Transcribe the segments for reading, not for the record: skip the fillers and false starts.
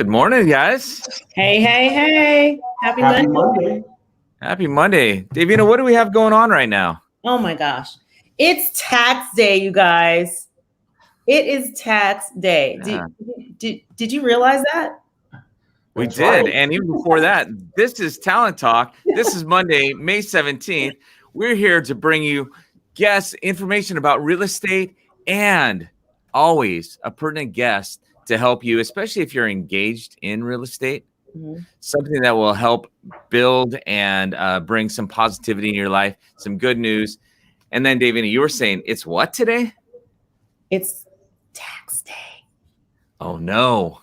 Good morning, guys. Hey, hey, hey. Happy Monday. Happy Monday. Davina, what do we have going on right now? Oh my gosh. It's tax day, you guys. It is tax day. Yeah. Did you realize that? We That's did. right. And even before that, this is Talent Talk. This is Monday, May 17th. We're here to bring you guests, information about real estate, and always a pertinent guest to help you, especially if you're engaged in real estate. Mhm. Something that will help build and bring some positivity in your life, some good news. And then, Davina, you were saying it's what today? It's tax day. Oh, no.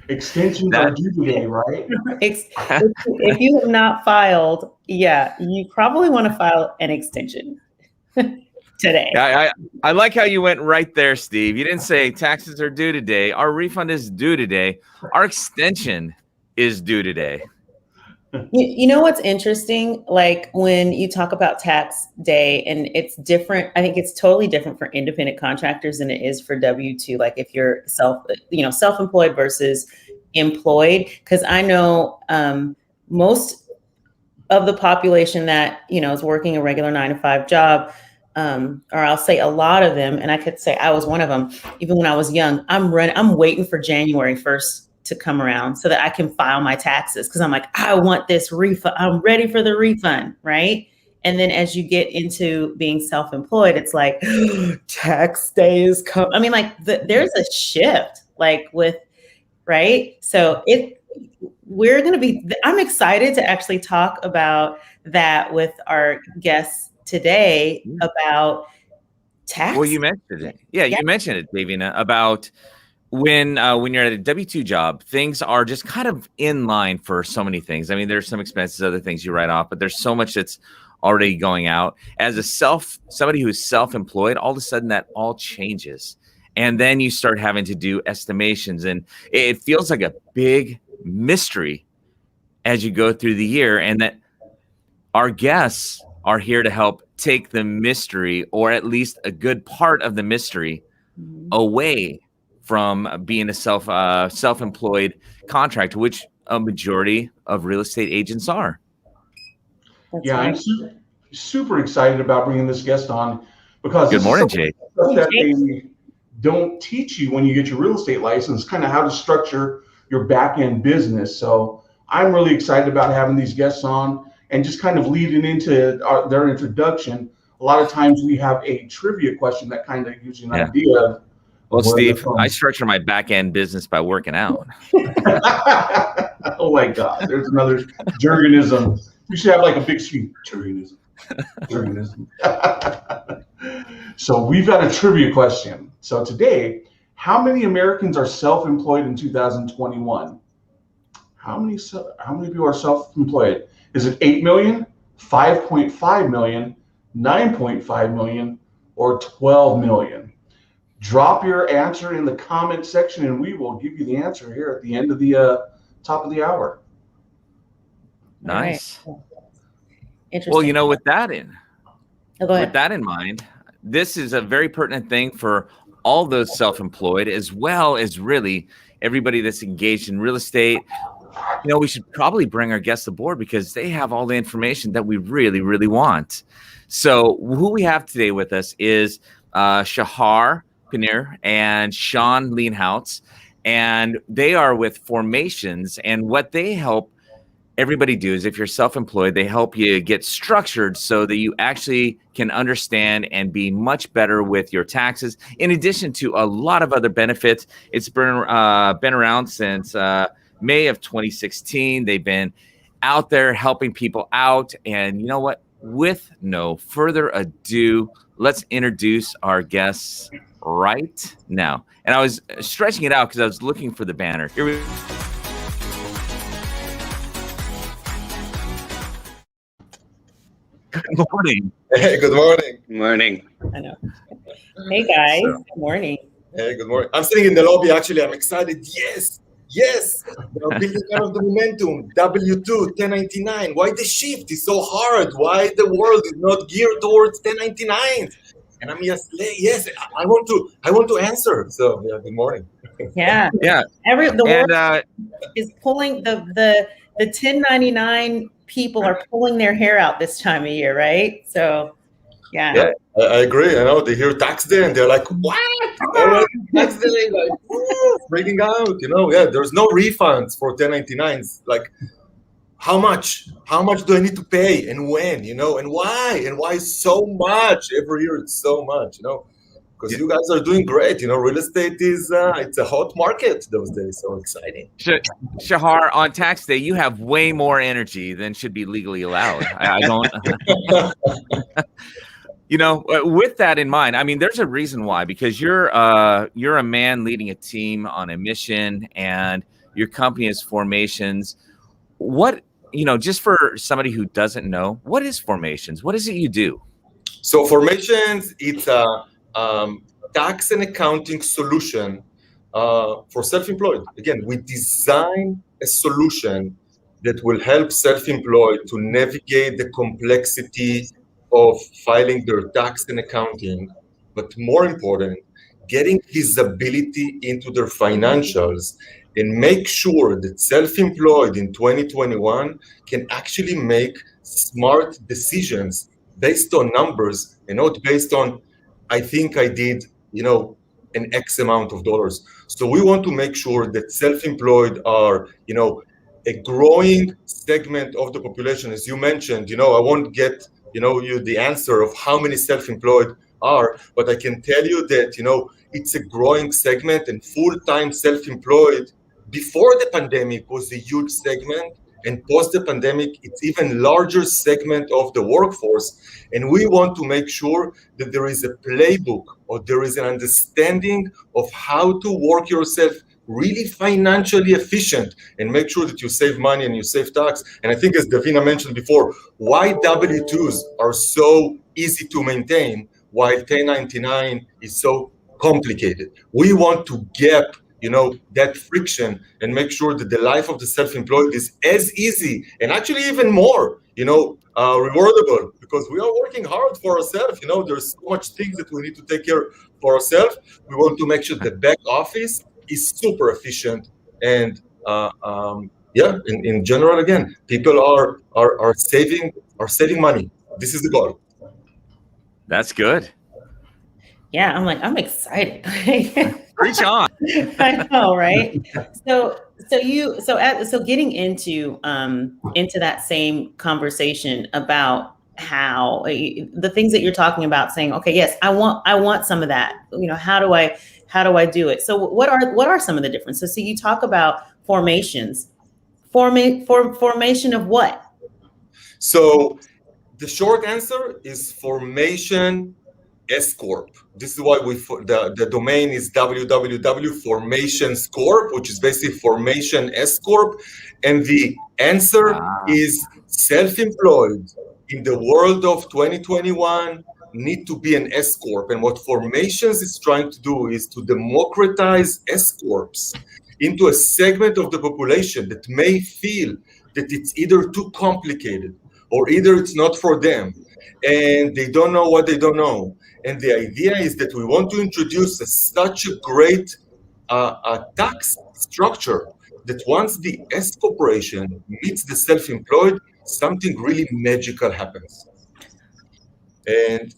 Extensions are due today, right? If you have not filed, you probably want to file an extension today. I like how you went right there, Steve. You didn't say taxes are due today. Our refund is due today. Our extension is due today. You know what's interesting? Like when you talk about tax day, and it's different. I think it's totally different for independent contractors than it is for W-2. Like if you're self-employed versus employed, because I know most of the population that is working a regular 9-to-5 job, or I'll say a lot of them, and I could say I was one of them. Even when I was young, I'm waiting for January 1st to come around so that I can file my taxes, because I'm like, I want this refund. I'm ready for the refund, right? And then as you get into being self-employed, it's like tax day is coming. I mean, like there's a shift, like with, right? So I'm excited to actually talk about that with our guests today about tax. Well, you mentioned it. Yeah, you mentioned it, Davina, about when you're at a W-2 job, things are just kind of in line for so many things. I mean, there's some expenses, other things you write off, but there's so much that's already going out. As somebody who's self-employed, all of a sudden that all changes. And then you start having to do estimations, and it feels like a big mystery as you go through the year, and that our guests are here to help take the mystery, or at least a good part of the mystery, away from being a self-employed contractor, which a majority of real estate agents are. That's Yeah, right. I'm super excited about bringing this guest on because Good morning, Jay. Stuff that they don't teach you when you get your real estate license, kind of how to structure your back-end business. So I'm really excited about having these guests on and just kind of leading into their introduction. A lot of times we have a trivia question that kind of gives you an idea of. Well, Steve, I structure my back-end business by working out. Oh my God, there's another jargonism. You should have like a big suite. Jargonism. So we've got a trivia question. So today, how many Americans are self-employed in 2021? How many people are self-employed? Is it 8 million, 5.5 million, 9.5 million, or 12 million? Drop your answer in the comment section and we will give you the answer here at the end of the top of the hour. Nice. Interesting. Well, with that in mind, this is a very pertinent thing for all those self-employed, as well as really everybody that's engaged in real estate. We should probably bring our guests aboard because they have all the information that we really, really want. So who we have today with us is Shahar, Plinner, and Sean Leenhouts, and they are with Formations. And what they help everybody do is, if you're self-employed, they help you get structured so that you actually can understand and be much better with your taxes. In addition to a lot of other benefits, it's been around since May of 2016. They've been out there helping people out. And you know what? With no further ado, let's introduce our guests right now. And I was stretching it out because I was looking for the banner. Here we go. Good morning. Hey, good morning. Good morning. I know. Hey guys, good morning. Hey, good morning. I'm sitting in the lobby. Actually, I'm excited. Yes. They're building kind of the momentum. W-2, 1099. Why the shift is so hard? Why the world is not geared towards 1099? And I'm yes, I want to answer. So yeah, good morning. Yeah. Yeah. The And world is pulling the 1099 people are pulling their hair out this time of year, right? So yeah. I agree. I know they hear tax day and they're like, what? Already tax day, like freaking out. There's no refunds for 1099s. Like, how much? How much do I need to pay, and when? And why? And why so much every year? It's so much. Because you guys are doing great. Real estate is it's a hot market those days. So exciting. Shahar, on tax day, you have way more energy than should be legally allowed. I don't. With that in mind, I mean, there's a reason why, because you're a man leading a team on a mission, and your company is Formations. What, just for somebody who doesn't know, what is Formations? What is it you do? So Formations, it's a tax and accounting solution for self-employed. Again, we design a solution that will help self-employed to navigate the complexity of filing their tax and accounting, but more important, getting visibility into their financials and make sure that self-employed in 2021 can actually make smart decisions based on numbers and not based on, I think I did, an X amount of dollars. So we want to make sure that self-employed are, a growing segment of the population. As you mentioned, I won't get, you the answer of how many self-employed are, but I can tell you that, it's a growing segment, and full-time self-employed before the pandemic was a huge segment, and post the pandemic, it's even larger segment of the workforce. And we want to make sure that there is a playbook, or there is an understanding of how to work yourself really financially efficient and make sure that you save money and you save tax. And I think, as Davina mentioned before, why W-2s are so easy to maintain while 1099 is so complicated. We want to gap that friction and make sure that the life of the self-employed is as easy and actually even more, rewardable, because we are working hard for ourselves. There's so much things that we need to take care for ourselves. We want to make sure the back office is super efficient. And in general, again, people are saving money. This is the goal. That's good. Yeah, I'm excited. Preach on. I know, right? So getting into that same conversation about how the things that you're talking about, saying, okay, yes, I want some of that. How do I do it? So what are some of the differences? So you talk about formations. Formation of what? So the short answer is formation S-Corp. This is why the domain is www.formationscorp, which is basically Formation S-Corp. And the answer is self-employed in the world of 2021 need to be an S-Corp. And what Formations is trying to do is to democratize S-Corps into a segment of the population that may feel that it's either too complicated or either it's not for them, and they don't know what they don't know. And the idea is that we want to introduce such a great tax structure that once the S corporation meets the self-employed, something really magical happens. And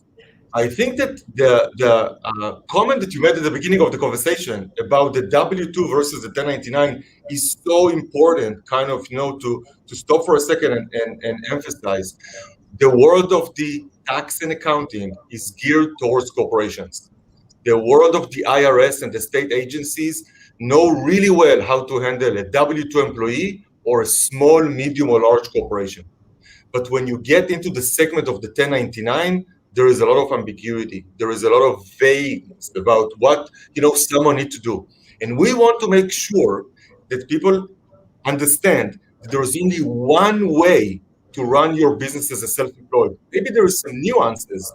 I think that the comment that you made at the beginning of the conversation about the W-2 versus the 1099 is so important, kind of, to stop for a second and emphasize. The world of the tax and accounting is geared towards corporations. The world of the IRS and the state agencies know really well how to handle a W-2 employee or a small, medium, or large corporation. But when you get into the segment of the 1099, there is a lot of ambiguity. There is a lot of vagueness about what someone needs to do. And we want to make sure that people understand that there is only one way to run your business as a self-employed. Maybe there is some nuances,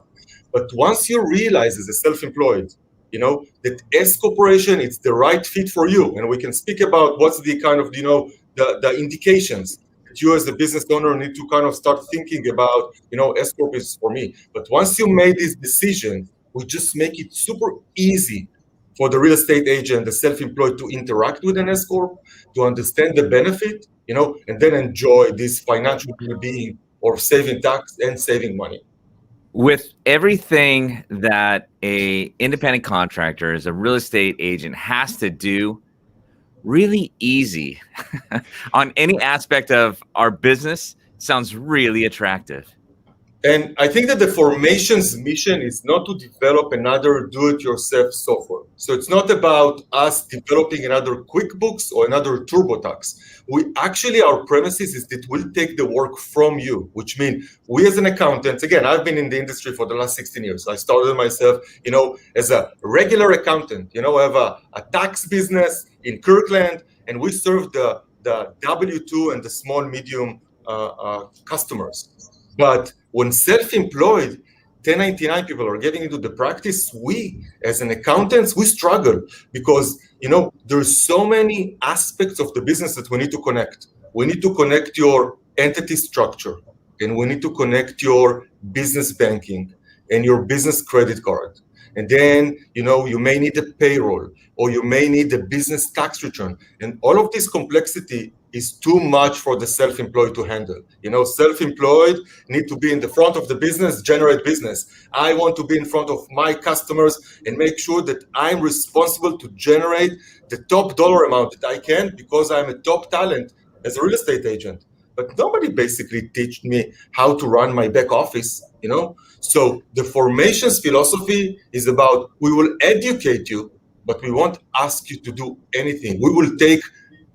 but once you realize as a self-employed, that S corporation, it's the right fit for you. And we can speak about what's the kind of, the indications that you as a business owner need to kind of start thinking about, S-Corp is for me. But once you made this decision, we just make it super easy for the real estate agent, the self-employed, to interact with an S-Corp, to understand the benefit, and then enjoy this financial well-being of saving tax and saving money. With everything that a independent contractor as a real estate agent has to do really easy on any aspect of our business, sounds really attractive. And I think that the formation's mission is not to develop another do-it-yourself software. So it's not about us developing another QuickBooks or another TurboTax. Our premises is that we'll take the work from you, which means we as an accountant, again, I've been in the industry for the last 16 years. I started myself, as a regular accountant. I have a tax business in Kirkland, and we serve the W-2 and the small, medium customers. But when self-employed, 1099 people are getting into the practice, we, as an accountants, we struggle because, there's so many aspects of the business that we need to connect. We need to connect your entity structure, and we need to connect your business banking and your business credit card. And then, you may need a payroll, or you may need a business tax return. And all of this complexity is too much for the self-employed to handle. Self-employed need to be in the front of the business, generate business. I want to be in front of my customers and make sure that I'm responsible to generate the top dollar amount that I can because I'm a top talent as a real estate agent. But nobody basically teach me how to run my back office, So the formations philosophy is about, we will educate you, but we won't ask you to do anything. We will take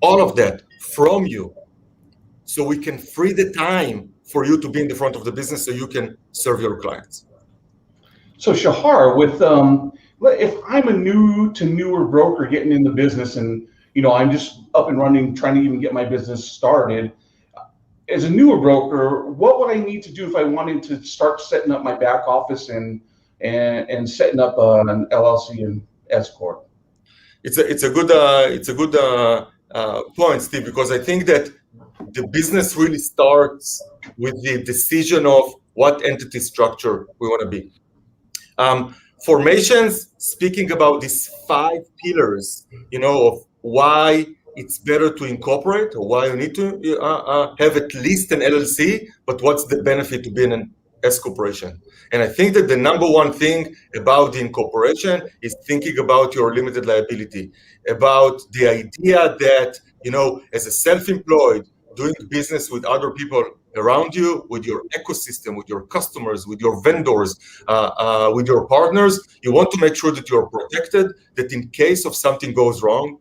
all of that from you so we can free the time for you to be in the front of the business so you can serve your clients. So Shahar, with if I'm a newer broker getting in the business and I'm just up and running, trying to even get my business started, as a newer broker, what would I need to do if I wanted to start setting up my back office and setting up an LLC and S-Corp? It's a good point, Steve, because I think that the business really starts with the decision of what entity structure we want to be. Formations, speaking about these 5 pillars, of why it's better to incorporate, or why you need to have at least an LLC, but what's the benefit to being an S corporation? And I think that the number one thing about the incorporation is thinking about your limited liability, about the idea that, as a self-employed, doing business with other people around you, with your ecosystem, with your customers, with your vendors, with your partners, you want to make sure that you're protected, that in case of something goes wrong,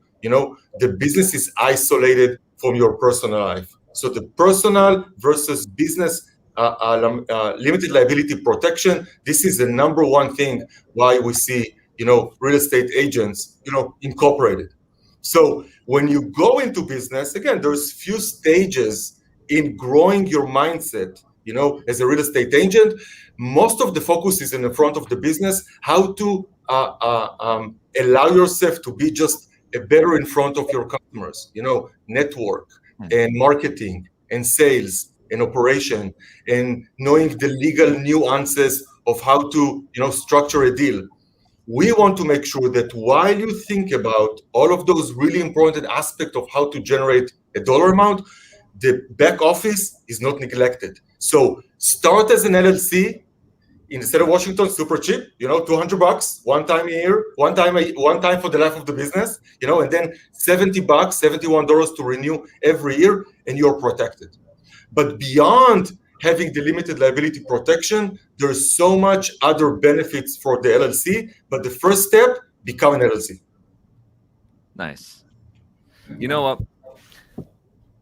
the business is isolated from your personal life. So the personal versus business limited liability protection, this is the number one thing why we see, real estate agents, incorporated. So when you go into business, again, there's few stages in growing your mindset, as a real estate agent. Most of the focus is in the front of the business, how to allow yourself to be just a better in front of your customers, network and marketing and sales and operation and knowing the legal nuances of how to, structure a deal. We want to make sure that while you think about all of those really important aspects of how to generate a dollar amount, the back office is not neglected. So start as an LLC in the state of Washington, super cheap, $200 one time a year, one time for the life of the business, and then $70, $71 to renew every year, and you're protected. But beyond having the limited liability protection, there's so much other benefits for the LLC, but the first step, become an LLC. Nice. You know what?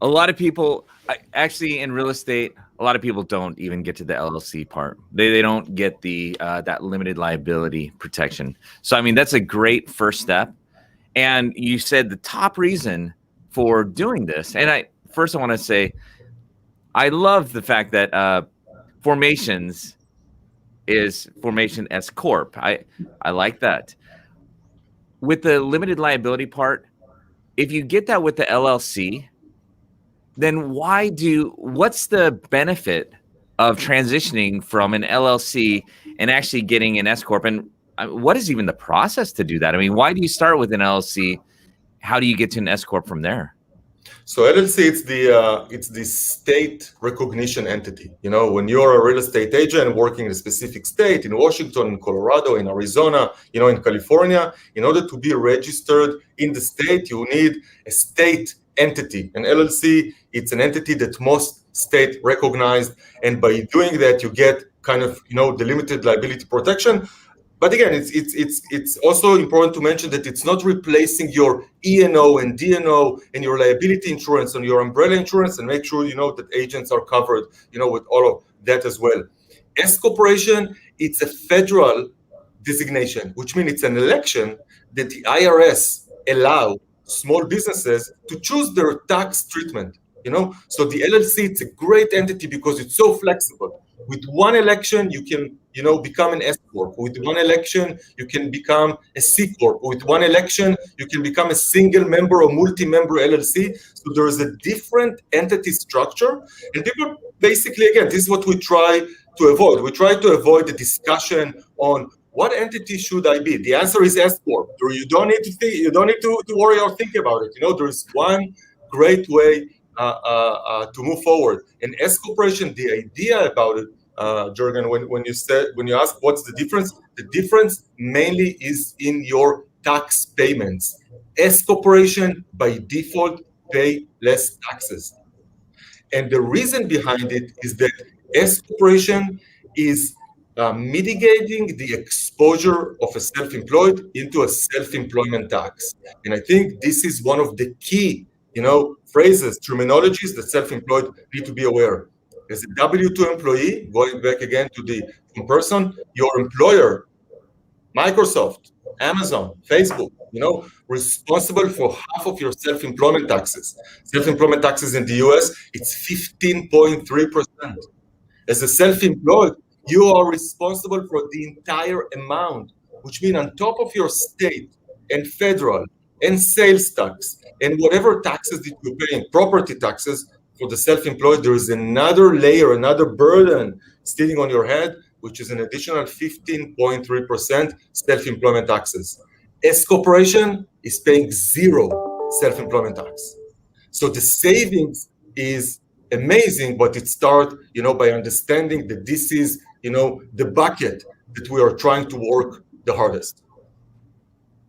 A lot of people, actually in real estate, a lot of people don't even get to the LLC part. They don't get the that limited liability protection. So, I mean, that's a great first step. And you said the top reason for doing this, and I want to say, I love the fact that formations is formation S-Corp. I like that. With the limited liability part, if you get that with the LLC, then what's the benefit of transitioning from an LLC and actually getting an S-Corp? And what is even the process to do that? I mean, why do you start with an LLC? How do you get to an S-Corp from there? So LLC, it's the state recognition entity. When you're a real estate agent working in a specific state, in Washington, in Colorado, in Arizona, in California, in order to be registered in the state, you need a state entity. An LLC, it's an entity that most state recognized, and by doing that, you get kind of the limited liability protection. But again, it's also important to mention that it's not replacing your E&O and D&O and your liability insurance and your umbrella insurance, and make sure that agents are covered, with all of that as well. S corporation, it's a federal designation, which means it's an election that the IRS allow small businesses to choose their tax treatment. So the LLC, it's a great entity because it's so flexible. With one election, you can, become an S-Corp. With one election, you can become a C-Corp. With one election, you can become a single member or multi-member LLC. So there is a different entity structure. And people basically, again, this is what we try to avoid. We try to avoid the discussion on what entity should I be. The answer is S-Corp. You don't need to think, you don't need to worry or think about it. There is one great way to move forward. And S corporation, the idea about it, Jürgen, when you ask what's the difference mainly is in your tax payments. S corporation by default pay less taxes, and the reason behind it is that S corporation is mitigating the exposure of a self-employed into a self-employment tax. And I think this is one of the key phrases, terminologies that self-employed need to be aware. As a W-2 employee, going back again to the person, your employer, Microsoft, Amazon, Facebook, responsible for half of your self-employment taxes. Self-employment taxes in the US, it's 15.3%. As a self-employed, you are responsible for the entire amount, which means on top of your state and federal and sales tax and whatever taxes that you're paying, property taxes, for the self-employed, there is another layer, another burden sitting on your head, which is an additional 15.3% self-employment taxes. S corporation is paying zero self-employment tax. So the savings is amazing, but it starts, by understanding that this is, the bucket that we are trying to work the hardest.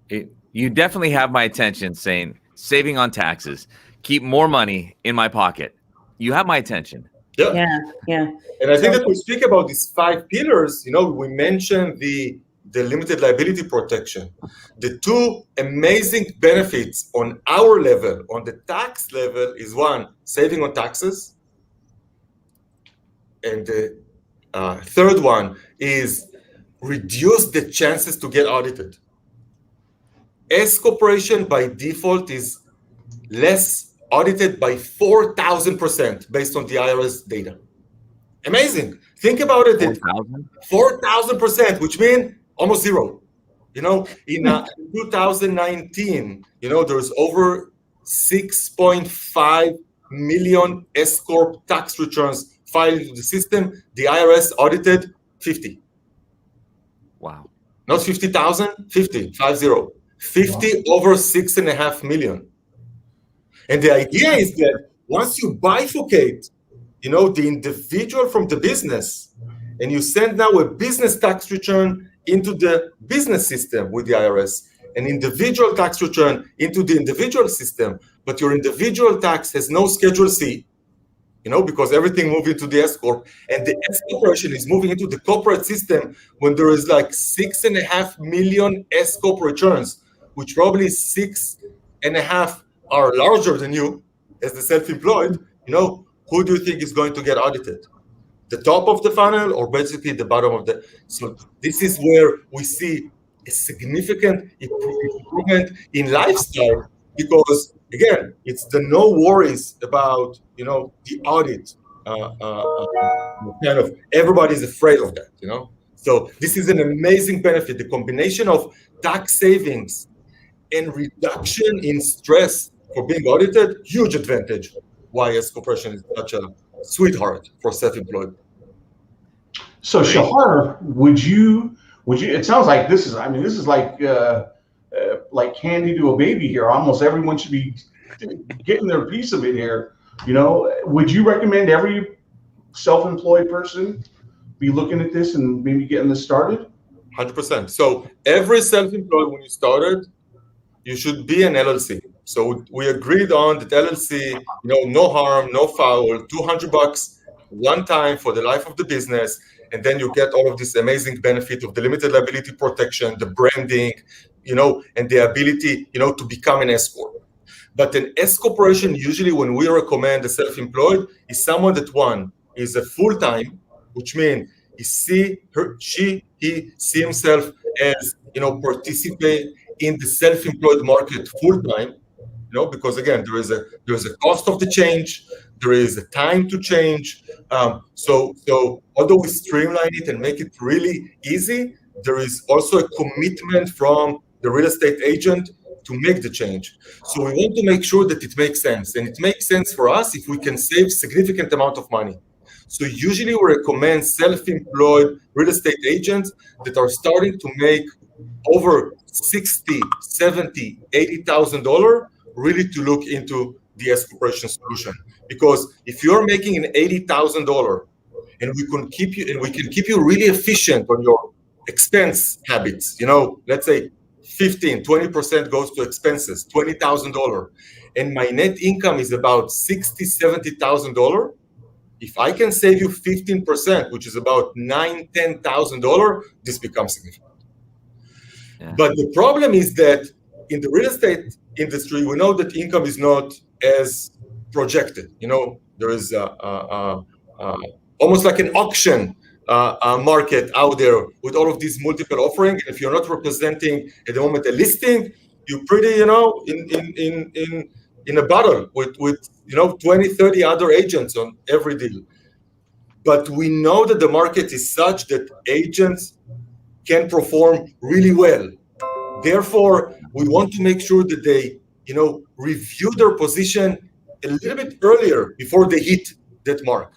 You definitely have my attention saying saving on taxes. Keep more money in my pocket. You have my attention. Yeah. And I think that we speak about these 5 pillars. We mentioned the limited liability protection. The 2 amazing benefits on our level, on the tax level, is 1, saving on taxes. And the 3rd one is reduce the chances to get audited. S corporation by default is less audited by 4,000% based on the IRS data. Amazing. Think about it. 4,000%, which means almost zero. In 2019, there's over 6.5 million S-Corp tax returns filed into the system. The IRS audited 50. Wow. Not 50,000, 50, 50. 50 over 6.5 million. And the idea is that once you bifurcate, the individual from the business, and you send now a business tax return into the business system with the IRS, an individual tax return into the individual system, but your individual tax has no Schedule C, because everything moved into the S-Corp, and the S-Corporation is moving into the corporate system when there is like 6.5 million S-Corp returns, which probably 6.5 are larger than you as the self-employed. Who do you think is going to get audited? The top of the funnel or basically the bottom of the? So this is where we see a significant improvement in lifestyle, because again, it's the no worries about, the audit. Kind of everybody's afraid of that, So this is an amazing benefit. The combination of tax savings and reduction in stress for being audited, huge advantage. Why S corporation is such a sweetheart for self-employed. So Shahar, would you It sounds like this is like candy to a baby here. Almost everyone should be getting their piece of it here. Would you recommend every self-employed person be looking at this and maybe getting this started? 100%. So every self-employed, when you started, you should be an LLC. So we agreed on that LLC, no harm, no foul, $200 one time for the life of the business. And then you get all of this amazing benefit of the limited liability protection, the branding, and the ability, to become an S-Corp. But an S-Corporation, usually when we recommend a self-employed, is someone that, one, is a full-time, which means he see himself as, participate in the self-employed market full-time, because again, there is a cost of the change, there is a time to change. So although we streamline it and make it really easy, there is also a commitment from the real estate agent to make the change. So we want to make sure that it makes sense. And it makes sense for us if we can save significant amount of money. So usually we recommend self-employed real estate agents that are starting to make over $60,000, $70,000, $80,000 really to look into the S-Corporation solution. Because if you're making an $80,000 and we can keep you really efficient on your expense habits, let's say 15-20% goes to expenses, $20,000, and my net income is about $60,000, $70,000. If I can save you 15%, which is about $9,000, $10,000, this becomes significant. Yeah. But the problem is that in the real estate industry, we know that income is not as projected. There is almost like an auction market out there with all of these multiple offerings. If you're not representing at the moment a listing, you're pretty, in a battle with 20, 30 other agents on every deal. But we know that the market is such that agents can perform really well. Therefore, we want to make sure that they, review their position a little bit earlier before they hit that mark.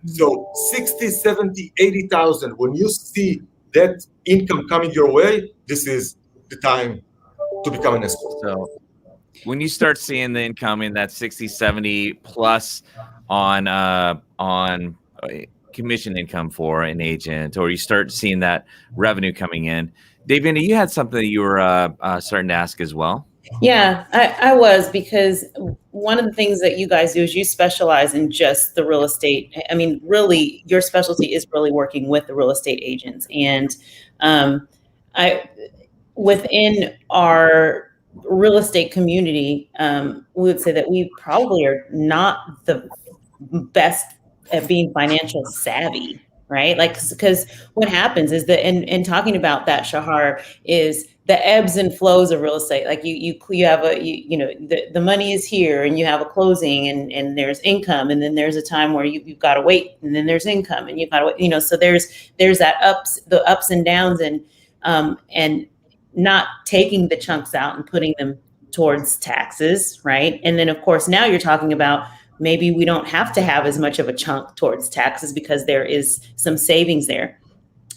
So 60, 70, 80,000, when you see that income coming your way, this is the time to become an S-Corp. So when you start seeing the income in that 60, 70 plus on commission income for an agent, or you start seeing that revenue coming in, Davina, you had something that you were starting to ask as well. Yeah, I was, because one of the things that you guys do is you specialize in just the real estate. I mean, really, your specialty is really working with the real estate agents. And within our real estate community, we would say that we probably are not the best at being financial savvy, right? Like, because what happens is that, and talking about that, Shahar, is the ebbs and flows of real estate. Like you have the money is here and you have a closing and there's income, and then there's a time where you've got to wait, and then there's income and you've got to wait, so there's the ups and downs, and not taking the chunks out and putting them towards taxes, right? And then of course now you're talking about maybe we don't have to have as much of a chunk towards taxes because there is some savings there.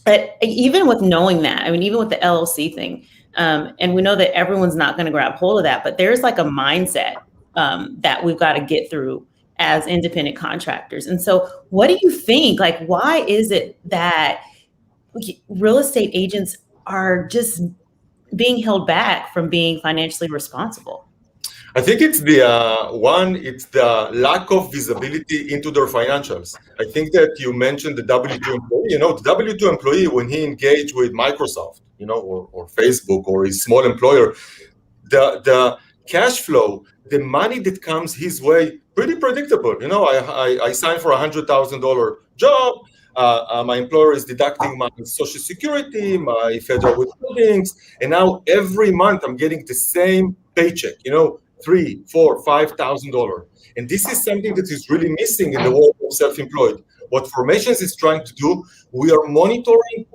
But even with knowing that, even with the LLC thing, and we know that everyone's not going to grab hold of that, but there's like a mindset that we've got to get through as independent contractors. And so what do you think? Like, why is it that real estate agents are just being held back from being financially responsible? I think it's the lack of visibility into their financials. I think that you mentioned the W-2 employee. The W-2 employee, when he engaged with Microsoft, or Facebook or his small employer, the cash flow, the money that comes his way, pretty predictable. I signed for $100,000 job. My employer is deducting my Social Security, my federal withholdings, and now every month I'm getting the same paycheck. $3,000, $4,000, $5,000. And this is something that is really missing in the world of self-employed. What Formations is trying to do, we are monitoring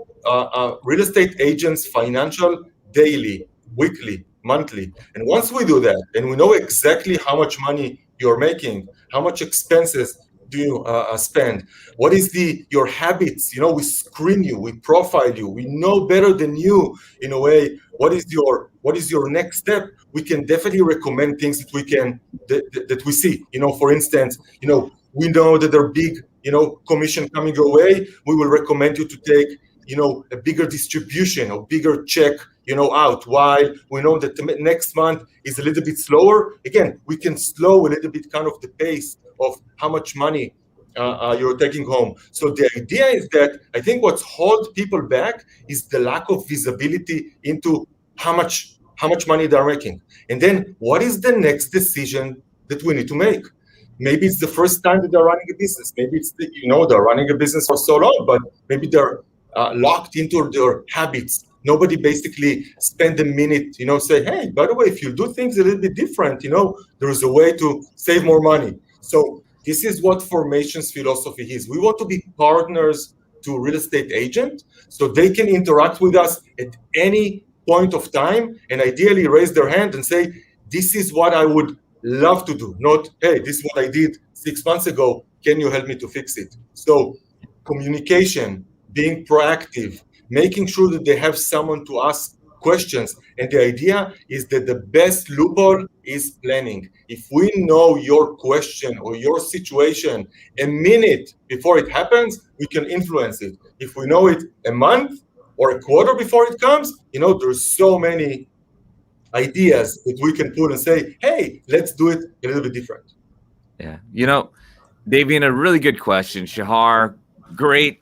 real estate agents' financial daily, weekly, monthly. And once we do that, and we know exactly how much money you're making, how much expenses do you spend? What is your habits? We screen you, we profile you, we know better than you in a way. What is your next step? We can definitely recommend things that we can that we see. For instance, we know that there are big commission coming your way. We will recommend you to take a bigger distribution or bigger check out, while we know that the next month is a little bit slower. Again, we can slow a little bit kind of the pace of how much money you're taking home. So the idea is that I think what's holds people back is the lack of visibility into how much money they're making. And then what is the next decision that we need to make? Maybe it's the first time that they're running a business. Maybe it's they're running a business for so long, but maybe they're locked into their habits. Nobody basically spend a minute, say, hey, by the way, if you do things a little bit different, there is a way to save more money. So this is what formations philosophy is. We want to be partners to real estate agent so they can interact with us at any point of time and ideally raise their hand and say, this is what I would love to do. Not, hey, this is what I did 6 months ago. Can you help me to fix it? So communication, being proactive, making sure that they have someone to ask questions. And the idea is that the best loophole is planning. If we know your question or your situation a minute before it happens, we can influence it. If we know it a month or a quarter before it comes, there's so many ideas that we can put and say, hey, let's do it a little bit different. Yeah. Davian, a really good question. Shahar, great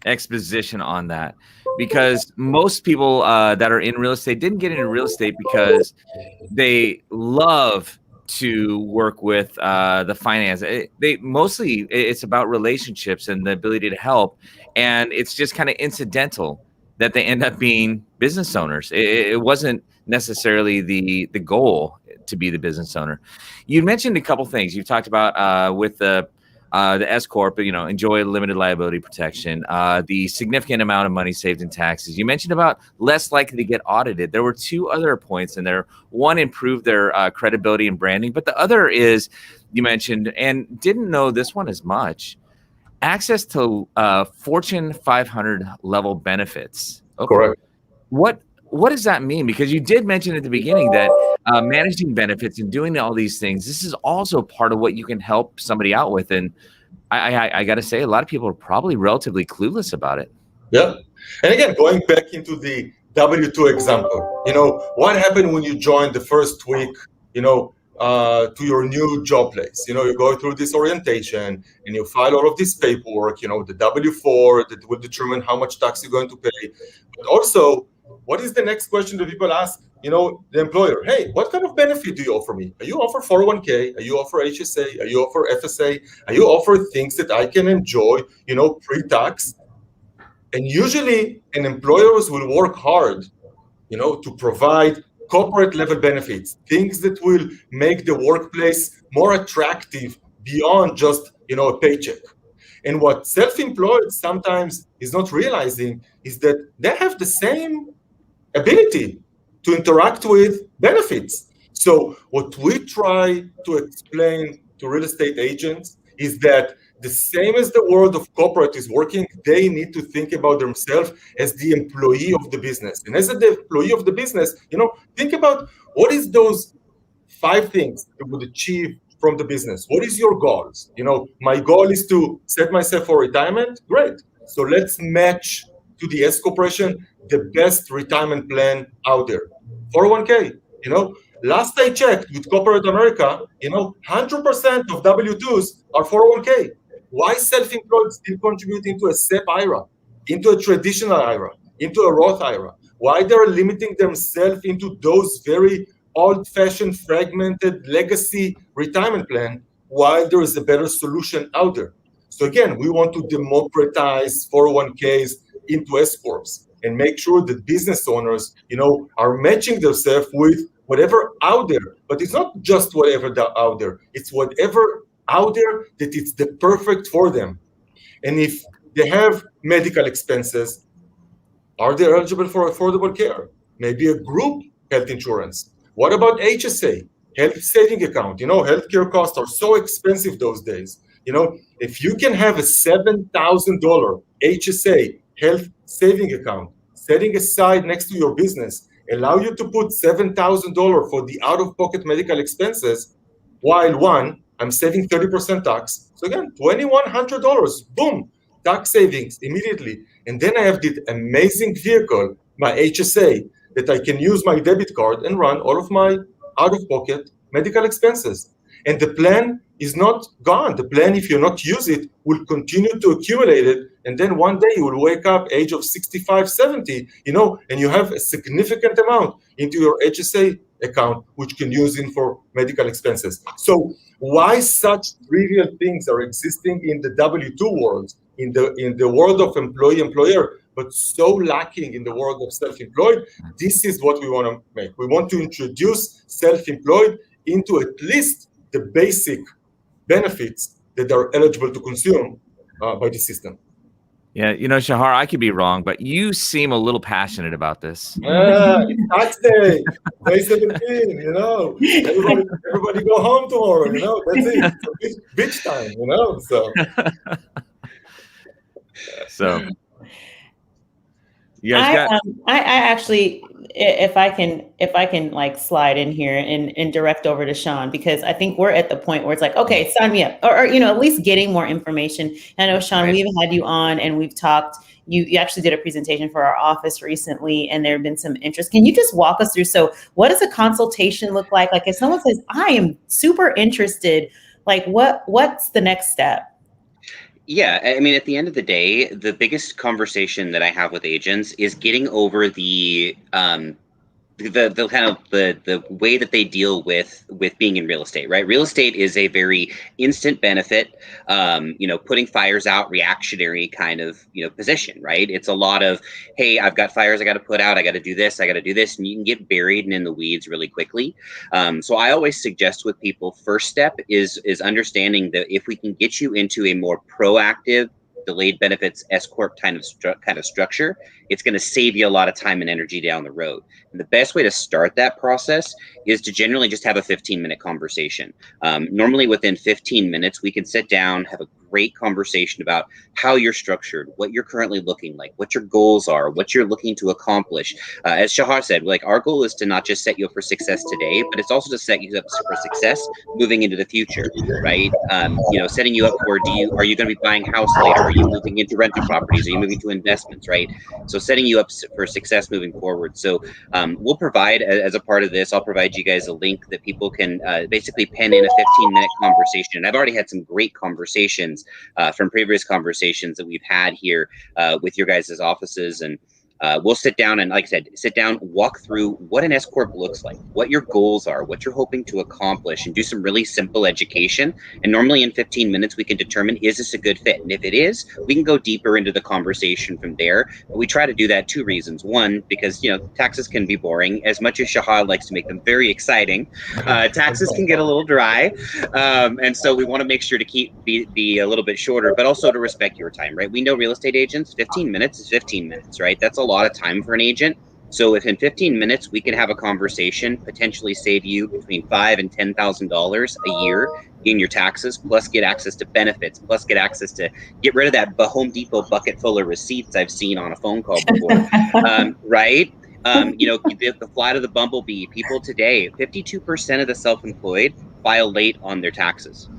exposition on that, because most people that are in real estate didn't get into real estate because they love to work with the finance. It's about relationships and the ability to help, and it's just kind of incidental that they end up being business owners. It wasn't necessarily the goal to be the business owner. You mentioned a couple things. You talked about with the S-Corp, enjoy limited liability protection, the significant amount of money saved in taxes. You mentioned about less likely to get audited. There were two other points in there. One, improve their credibility and branding, but the other is, you mentioned, and didn't know this one as much, access to Fortune 500 level benefits. Okay. Correct. What does that mean? Because you did mention at the beginning that managing benefits and doing all these things, this is also part of what you can help somebody out with. And I got to say, a lot of people are probably relatively clueless about it. Yeah. And again, going back into the W-2 example, what happened when you joined the first week, to your new job place? You go through this orientation and you file all of this paperwork, the W-4 that will determine how much tax you're going to pay. But also, what is the next question that people ask, the employer? Hey, what kind of benefit do you offer me? Are you offer 401k? Are you offer HSA? Are you offer FSA? Are you offer things that I can enjoy, pre-tax? And usually, employers will work hard, to provide corporate level benefits, things that will make the workplace more attractive beyond just, a paycheck. And what self-employed sometimes is not realizing is that they have the same ability to interact with benefits. So what we try to explain to real estate agents is that the same as the world of corporate is working, they need to think about themselves as the employee of the business. And as the employee of the business, think about what is those 5 things you would achieve from the business. What is your goals? My goal is to set myself for retirement. Great. So let's match to the S Corporation the best retirement plan out there. 401k. Last I checked with corporate America, 100% of W-2s are 401k. Why self-employed still contributing to a SEP IRA, into a traditional IRA, into a Roth IRA? Why they're limiting themselves into those very old-fashioned, fragmented legacy retirement plan, while there is a better solution out there? So again, we want to democratize 401ks into S-Corps and make sure that business owners, are matching themselves with whatever out there. But it's not just whatever out there. It's whatever out there that it's the perfect for them. And if they have medical expenses, are they eligible for affordable care? Maybe a group health insurance. What about HSA, health saving account? Healthcare costs are so expensive those days. If you can have a $7,000 HSA health saving account setting aside next to your business, allow you to put $7,000 for the out-of-pocket medical expenses, while one, I'm saving 30% tax. So again, $2,100, boom, tax savings immediately. And then I have this amazing vehicle, my HSA, that I can use my debit card and run all of my out-of-pocket medical expenses. And the plan is not gone. The plan, if you not use it, will continue to accumulate it. And then one day you will wake up age of 65, 70, and you have a significant amount into your HSA account, which can use in for medical expenses. So why such trivial things are existing in the W-2 world, in the world of employee-employer, but so lacking in the world of self-employed? This is what we want to make. We want to introduce self-employed into at least the basic benefits that are eligible to consume by the system. Yeah, Shahar, I could be wrong, but you seem a little passionate about this. Tax day, May 17, everybody go home tomorrow, that's it. It's beach time, So you guys I actually, if I can like slide in here and direct over to Sean, because I think we're at the point where it's like, okay, sign me up, or at least getting more information. I know, Sean, we've had you on and we've talked. You actually did a presentation for our office recently, and there have been some interest. Can you just walk us through? So, what does a consultation look like? Like, if someone says, "I am super interested," like, what's the next step? Yeah, I mean, at the end of the day, the biggest conversation that I have with agents is getting over the kind of the way that they deal with being in real estate, right? Real estate is a very instant benefit, putting fires out, reactionary kind of, position, right? It's a lot of, hey, I've got fires I got to put out, I got to do this, and you can get buried and in the weeds really quickly. So I always suggest with people, first step is understanding that if we can get you into a more proactive, delayed benefits S-Corp kind of structure, it's going to save you a lot of time and energy down the road. And the best way to start that process is to generally just have a 15-minute conversation. Normally within 15 minutes, we can sit down, have a great conversation about how you're structured, what you're currently looking like, what your goals are, what you're looking to accomplish. As Shahar said, like, our goal is to not just set you up for success today, but it's also to set you up for success moving into the future, right? Setting you up for, are you going to be buying a house later? Are you moving into rental properties? Are you moving to investments, right? So setting you up for success moving forward. So we'll provide, as a part of this, I'll provide you guys a link that people can basically pen in a 15-minute conversation. And I've already had some great conversations from previous conversations that we've had here with your guys' offices. And we'll sit down and, like I said, walk through what an S-Corp looks like, what your goals are, what you're hoping to accomplish, and do some really simple education. And normally in 15 minutes, we can determine, is this a good fit? And if it is, we can go deeper into the conversation from there. But we try to do that 2 reasons. One, because, taxes can be boring. As much as Shahar likes to make them very exciting, taxes can get a little dry. And so we want to make sure to be a little bit shorter, but also to respect your time, right? We know real estate agents, 15 minutes is 15 minutes, right? That's a lot of time for an agent. So if in 15 minutes we can have a conversation, potentially save you between $5,000 and $10,000 a year in your taxes, plus get access to benefits, plus get access to get rid of that Home Depot bucket full of receipts I've seen on a phone call before, right? The flight of the bumblebee. People today, 52% of the self-employed file late on their taxes.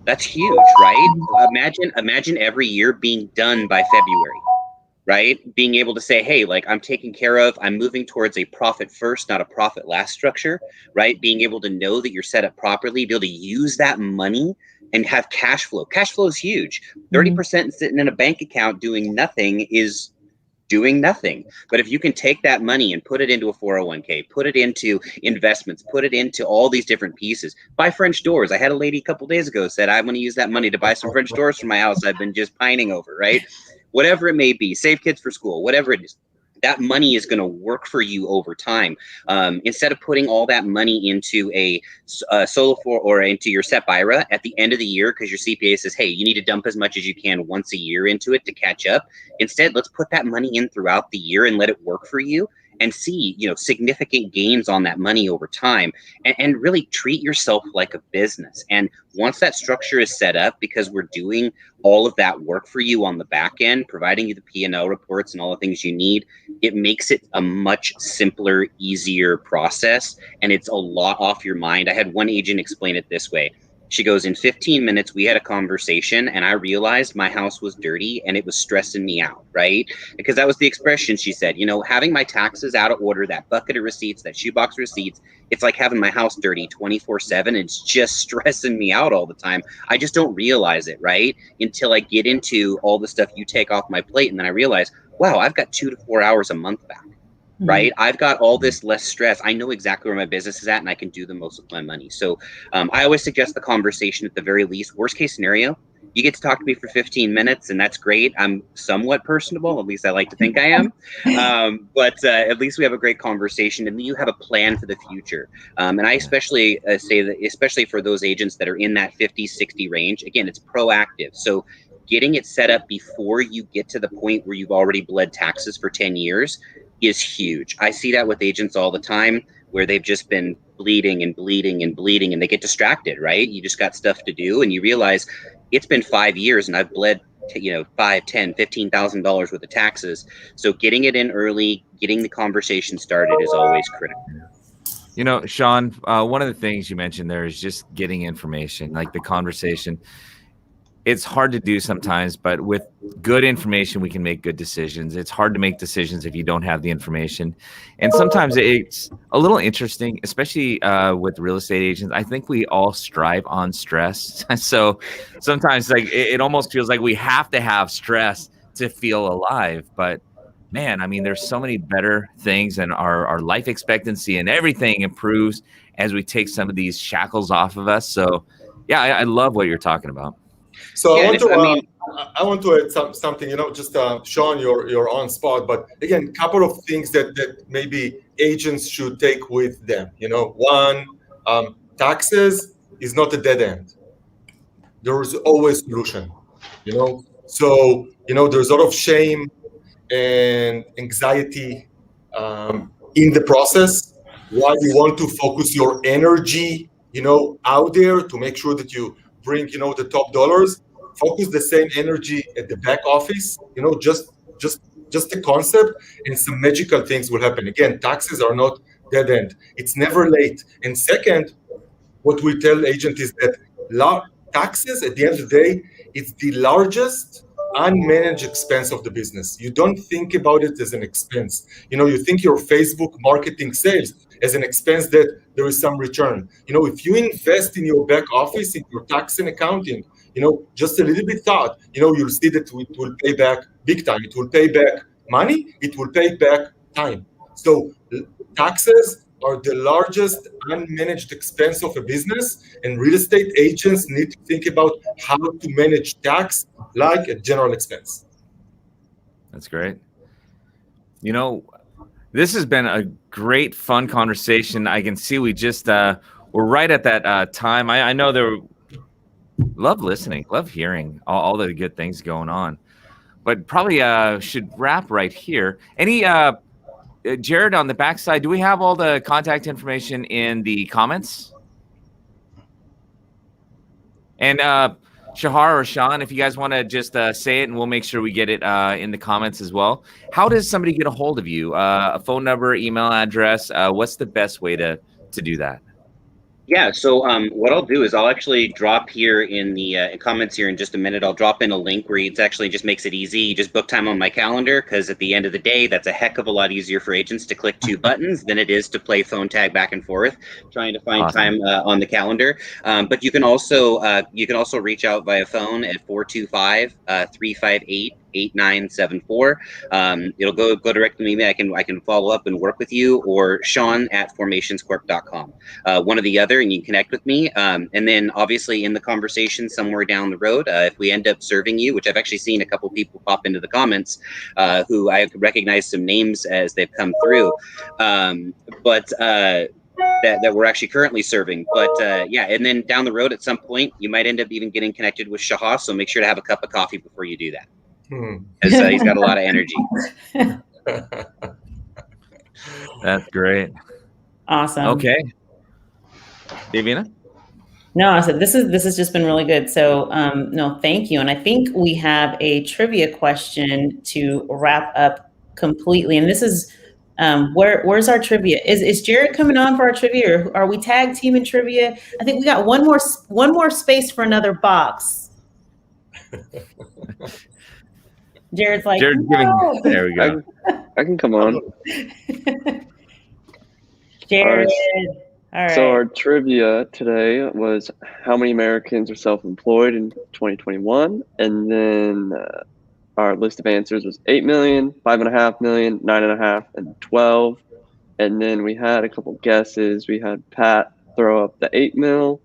That's huge, right? Imagine every year being done by February. Right? Being able to say, hey, like, I'm taken care of, I'm moving towards a profit first, not a profit last structure, right? Being able to know that you're set up properly, be able to use that money and have cash flow. Cash flow is huge. 30% sitting in a bank account doing nothing is doing nothing. But if you can take that money and put it into a 401k, put it into investments, put it into all these different pieces, buy French doors. I had a lady a couple days ago said, I want to use that money to buy some French doors for my house I've been just pining over, right? Whatever it may be, save kids for school, whatever it is, that money is going to work for you over time. Instead of putting all that money into a solo or into your SEP IRA at the end of the year, because your CPA says, hey, you need to dump as much as you can once a year into it to catch up. Instead, let's put that money in throughout the year and let it work for you. and see, significant gains on that money over time, and really treat yourself like a business. And once that structure is set up, because we're doing all of that work for you on the back end, providing you the P&L reports and all the things you need, it makes it a much simpler, easier process, and it's a lot off your mind. I had one agent explain it this way. She goes, in 15 minutes, we had a conversation, and I realized my house was dirty and it was stressing me out, right? Because that was the expression she said, having my taxes out of order, that bucket of receipts, that shoebox receipts, it's like having my house dirty 24/7. It's just stressing me out all the time. I just don't realize it, right? Until I get into all the stuff you take off my plate, and then I realize, wow, I've got 2 to 4 hours a month back. Right? I've got all this less stress. I know exactly where my business is at, and I can do the most with my money. So I always suggest the conversation at the very least. Worst case scenario, you get to talk to me for 15 minutes, and that's great. I'm somewhat personable. At least I like to think I am. But at least we have a great conversation, and you have a plan for the future. And I especially say that, especially for those agents that are in that 50, 60 range, again, it's proactive. So getting it set up before you get to the point where you've already bled taxes for 10 years is huge. I see that with agents all the time, where they've just been bleeding and bleeding and bleeding, and they get distracted, right? You just got stuff to do, and you realize it's been 5 years and I've bled $5,000, $10,000, $15,000 worth of taxes. So getting it in early, getting the conversation started is always critical. Sean, one of the things you mentioned there is just getting information, like the conversation. It's hard to do sometimes, but with good information, we can make good decisions. It's hard to make decisions if you don't have the information. And sometimes it's a little interesting, especially with real estate agents. I think we all strive on stress. So sometimes it almost feels like we have to have stress to feel alive. But man, I mean, there's so many better things, and our life expectancy and everything improves as we take some of these shackles off of us. So yeah, I love what you're talking about. So yeah, I want to add something, just Sean, you're on spot, but again, a couple of things that maybe agents should take with them. One, taxes is not a dead end. There is always solution. So there's a lot of shame and anxiety in the process. Why you want to focus your energy, out there to make sure that you bring, the top dollars. Focus the same energy at the back office, just the concept, and some magical things will happen. Again, taxes are not dead end. It's never late. And second, what we tell agents is that taxes, at the end of the day, it's the largest unmanaged expense of the business. You don't think about it as an expense. You think your Facebook marketing sales as an expense that there is some return. If you invest in your back office, in your tax and accounting, just a little bit thought, you'll see that it will pay back big time. It will pay back money. It will pay back time. So taxes are the largest unmanaged expense of a business, and real estate agents need to think about how to manage tax like a general expense. That's great. This has been a great, fun conversation. I can see we just we're right at that time. I know love listening, love hearing all the good things going on, but probably should wrap right here. Any Jared, on the backside, do we have all the contact information in the comments? And Shahar or Sean, if you guys want to just say it, and we'll make sure we get it in the comments as well. How does somebody get a hold of you? A phone number, email address? What's the best way to do that? Yeah, so what I'll do is I'll actually drop here in the comments here in just a minute. I'll drop in a link where it actually just makes it easy. You just book time on my calendar, because at the end of the day, that's a heck of a lot easier for agents to click 2 buttons than it is to play phone tag back and forth trying to find time on the calendar. But you can also reach out via phone at 425-358-8974. It'll go directly to me. I can follow up and work with you, or Sean at formationscorp.com. One or the other, and you can connect with me. And then obviously in the conversation somewhere down the road, if we end up serving you, which I've actually seen a couple people pop into the comments who I recognize some names as they've come through, that we're actually currently serving. But yeah, and then down the road at some point, you might end up even getting connected with Shahar. So make sure to have a cup of coffee before you do that. Because he's got a lot of energy. That's great. Awesome. Okay. Davina? No, I said this has just been really good. So no, thank you. And I think we have a trivia question to wrap up completely. And this is where's our trivia? Is Jared coming on for our trivia, or are we tag team in trivia? I think we got one more space for another box. Jared's like, no. There we go. I can come on. Jared. All right. So our trivia today was how many Americans are self-employed in 2021, and then our list of answers was 8 million, 5.5 million, 9.5, and 12. And then we had a couple guesses. We had Pat throw up the 8 mil,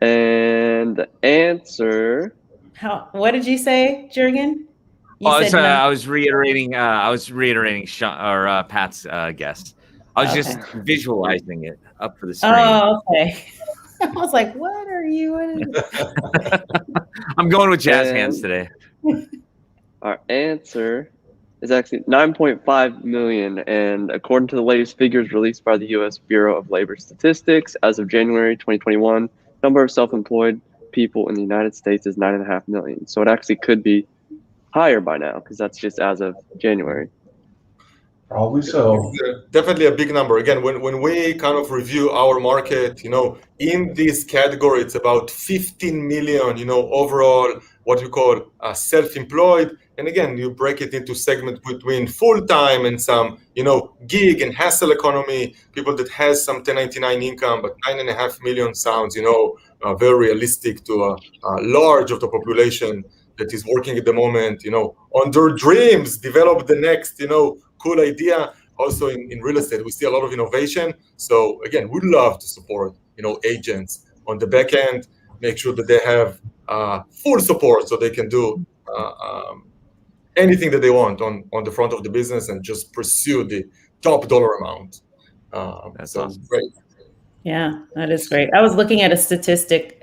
and the answer. What did you say, Jurgen? I was reiterating Pat's guess. I was just visualizing it up for the screen. Oh, okay. I was like, what are you? I'm going with jazz hands today. Our answer is actually 9.5 million. And according to the latest figures released by the U.S. Bureau of Labor Statistics, as of January 2021, number of self-employed people in the United States is 9.5 million. So it actually could be higher by now, because that's just as of January. Probably so. Definitely a big number. Again, when we kind of review our market, in this category, it's about 15 million, overall, what we call self-employed. And again, you break it into segments between full-time and some, gig and hassle economy, people that has some 1099 income, but 9.5 million sounds, very realistic to a large of the population that is working at the moment, on their dreams, develop the next, cool idea. Also in real estate, we see a lot of innovation. So again, we'd love to support, agents on the back end, make sure that they have full support so they can do anything that they want on the front of the business and just pursue the top dollar amount. That's so awesome. Great. Yeah, that is great. I was looking at a statistic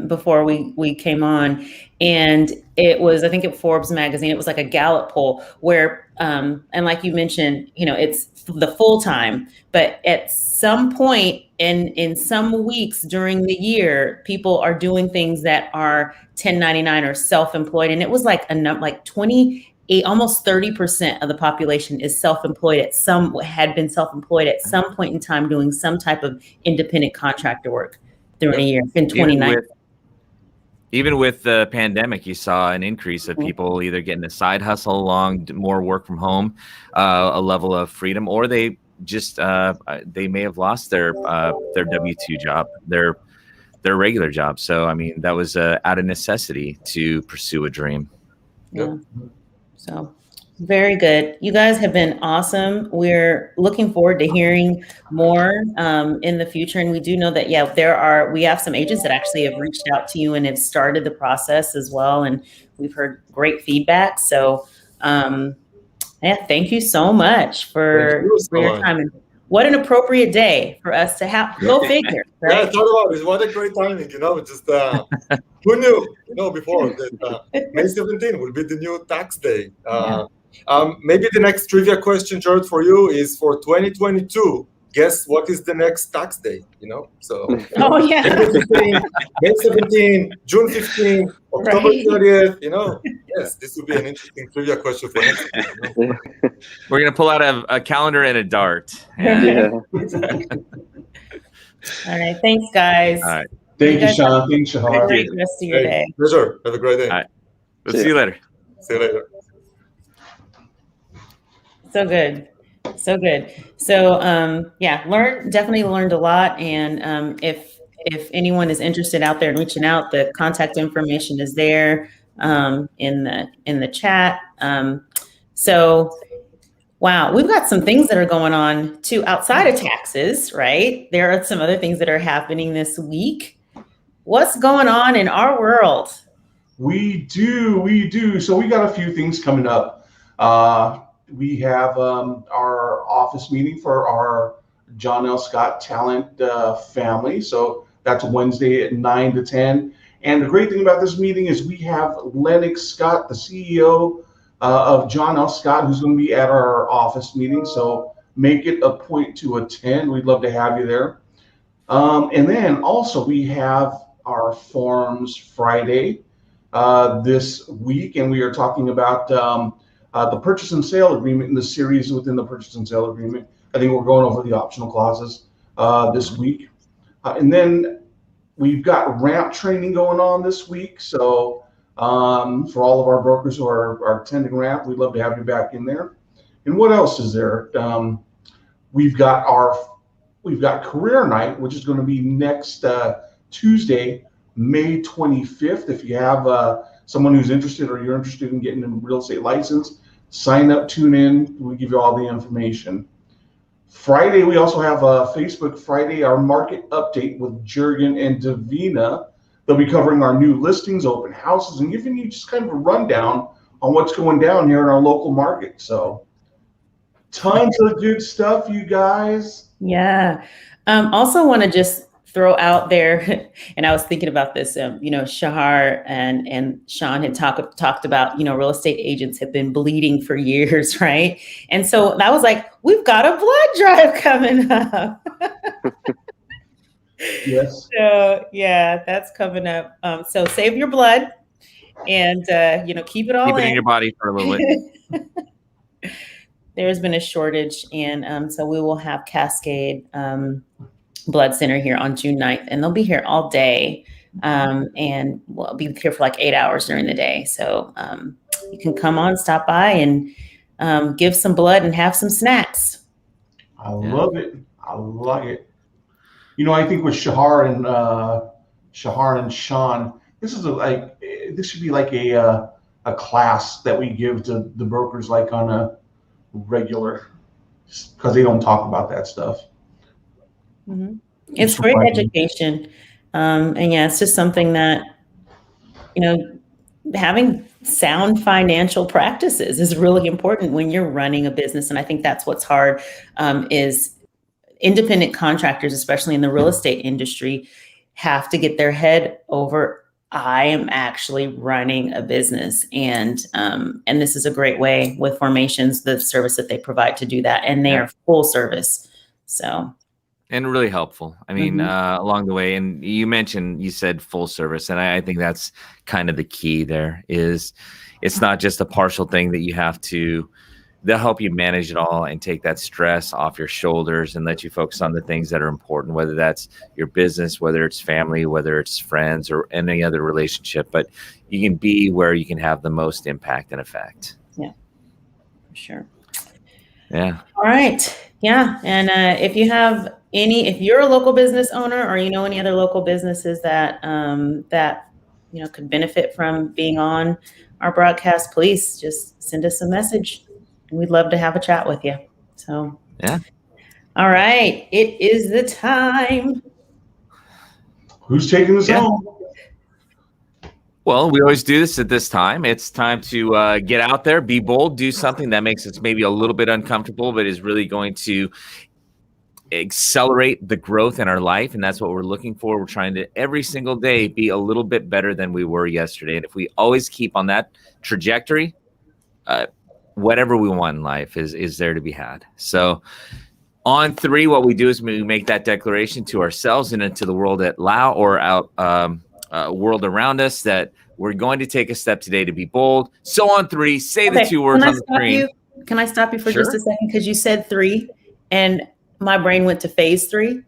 before we came on, and it was, I think, in Forbes magazine. It was like a Gallup poll where, and like you mentioned, it's the full time, but at some point in some weeks during the year, people are doing things that are 1099 or self-employed, and it was like like 28, almost 30% of the population is self-employed had been self-employed at some point in time doing some type of independent contractor work during a year in 2019. Even with the pandemic, you saw an increase of people either getting a side hustle along, more work from home, a level of freedom, or they just they may have lost their W-2 job, their regular job. So I mean, that was out of necessity to pursue a dream. Yeah. So very good. You guys have been awesome. We're looking forward to hearing more in the future. And we do know that, we have some agents that actually have reached out to you and have started the process as well. And we've heard great feedback. So thank you so much for your time. And what an appropriate day for us to have. Go figure. Right? Yeah, talk about it. What a great timing, just who knew, before that May 17 will be the new tax day. Maybe the next trivia question, Jared, for you is for 2022. Guess what is the next tax day? So oh yeah, May 17, June 15, October 30th. Yes, this will be an interesting trivia question for next year. We're gonna pull out a calendar and a dart. Yeah. All right, thanks, guys. All right. Thank you, Sean. Thanks, Shahar. Have a great rest of your day. Pleasure. Have a great day. All right. We'll see you later. See you later. So good. So good. So definitely learned a lot. And if anyone is interested out there and reaching out, the contact information is there in the chat. Wow, we've got some things that are going on too outside of taxes, right? There are some other things that are happening this week. What's going on in our world? We do. So we got a few things coming up. We have our office meeting for our John L. Scott Talent family. So that's Wednesday at 9 to 10. And the great thing about this meeting is we have Lennox Scott, the CEO, of John L. Scott, who's going to be at our office meeting. So make it a point to attend. We'd love to have you there. And then also we have our Forums Friday this week, and we are talking about the purchase and sale agreement in the series within the purchase and sale agreement. I think we're going over the optional clauses this week. And then we've got ramp training going on this week. So for all of our brokers who are attending ramp, we'd love to have you back in there. And what else is there? We've got career night, which is going to be next Tuesday, May 25th. If you have someone who's interested or you're interested in getting a real estate license, sign up, tune in. We'll give you all the information. Friday, we also have a Facebook Friday, our market update with Jurgen and Davina. They'll be covering our new listings, open houses, and giving you just kind of a rundown on what's going down here in our local market. So tons of good stuff, you guys. Yeah. Also want to just throw out there, and I was thinking about this, Shahar and Sean had talked about, real estate agents have been bleeding for years, right? And so that was like, we've got a blood drive coming up. Yes. So yeah, that's coming up. So save your blood and, keep it all Keep it in your body for a little bit. There's been a shortage, and so we will have Cascade Blood Center here on June 9th, and they'll be here all day, and we'll be here for like 8 hours during the day. So you can come on, stop by, and give some blood and have some snacks. I love it. I like it. I think with Shahar and Sean, this should be like a class that we give to the brokers, like on a regular, because they don't talk about that stuff. Mm-hmm. It's great education. And yeah, it's just something that, having sound financial practices is really important when you're running a business. And I think that's what's hard, is independent contractors, especially in the real estate industry, have to get their head over, I am actually running a business. And this is a great way with Formations, the service that they provide to do that. And they are full service. So. And really helpful. I mean, along the way. And you said full service. And I think that's kind of the key there is it's not just a partial thing that you have to, they'll help you manage it all and take that stress off your shoulders and let you focus on the things that are important, whether that's your business, whether it's family, whether it's friends or any other relationship. But you can be where you can have the most impact and effect. Yeah, for sure. Yeah. All right. Yeah. And if you're a local business owner or any other local businesses that could benefit from being on our broadcast, please just send us a message. We'd love to have a chat with you. So yeah. All right. It is the time. Who's taking us home? Well, we always do this at this time. It's time to get out there, be bold, do something that makes us maybe a little bit uncomfortable, but is really going to accelerate the growth in our life. And that's what we're looking for. We're trying to every single day be a little bit better than we were yesterday. And if we always keep on that trajectory, whatever we want in life is there to be had. So on 3, what we do is we make that declaration to ourselves and into the world at large or out world around us that we're going to take a step today to be bold. So on 3, say the 2 words on the screen. Can I stop you for just a second? Because you said 3 and my brain went to phase 3.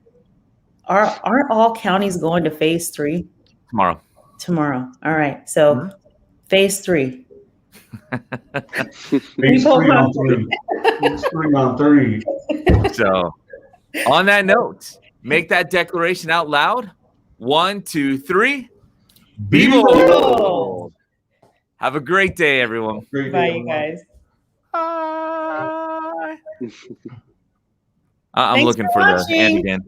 Aren't all counties going to phase 3? Tomorrow. All right. So phase 3. Phase 3 on 3. Phase 3 on 3. So on that note, make that declaration out loud. 1, 2, 3. Be bold. Have a great day, everyone. Bye, you guys. Bye. I'm looking for the end again.